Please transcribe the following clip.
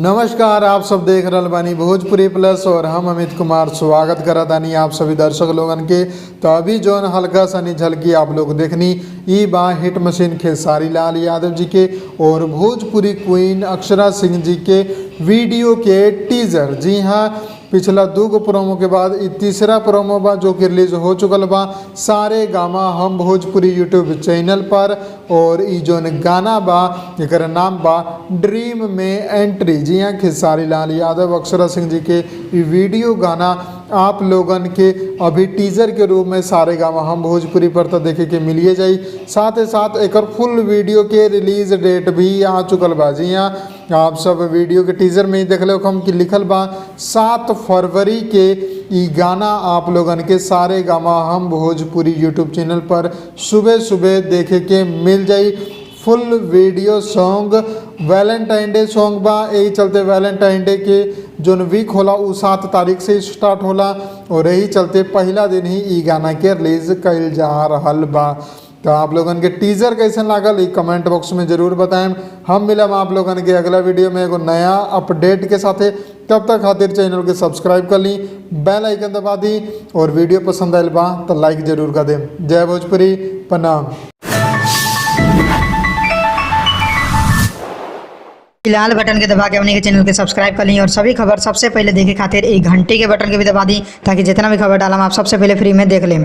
नमस्कार, आप सब देख रहल बानी भोजपुरी प्लस और हम अमित कुमार स्वागत करत तानी आप सभी दर्शक लोगन के। तो अभी जौन हल्का सा झलकी आप लोग देखनी ई बा हिट मशीन खेसारी लाल यादव जी के और भोजपुरी क्वीन अक्षरा सिंह जी के वीडियो के टीजर। जी हाँ, पिछला 2 प्रोमो के बाद ई तीसरा प्रोमो बा जो कि रिलीज हो चुकल बा सारे गामा हम भोजपुरी यूट्यूब चैनल पर। और ई जौन गाना बा एकर नाम बा ड्रीम में एंट्री। जी हाँ, खेसारी लाल यादव अक्षरा सिंह जी के ई वीडियो गाना आप लोगन के अभी टीजर के रूप में सारे गामा हम भोजपुरी पर तो देखे के मिलिए जाई। साथ ही साथ एकर फुल वीडियो के रिलीज डेट भी आ चुकल बा। जी हाँ, आप सब वीडियो के टीजर में ही देख लो हम कि लिखल बा 7 फरवरी के ई गाना आप लोगन के सारे गामा हम भोजपुरी यूट्यूब चैनल पर सुबह सुबह देखे के मिल जाई। Full video song Valentine day song बा, यही चलते वैलेंटाइन डे के जोन वीक होला उ 7 तारीख से स्टार्ट होला और यही चलते पहला दिन ही ई गाना के रिलीज कइल जा रहल बा। तो आप लोगन के टीजर कैसन लागल ई कमेंट बॉक्स में जरूर बताएं। हम मिलम आप लोगन के अगला वीडियो में एगो नया अपडेट के साथे। तब तक खातिर चैनल के सब्सक्राइब कर ली, बेल आइकन दबा दी और वीडियो पसंद आयल बा तो लाइक जरूर कर दें। जय भोजपुरी, प्रणाम। लाल बटन के दबा के अपने के चैनल के सब्सक्राइब कर ली और सभी खबर सबसे पहले देखे खातिर एक घंटे के बटन के भी दबा दी ताकि जितना भी खबर डालम आप सबसे पहले फ्री में देख लें।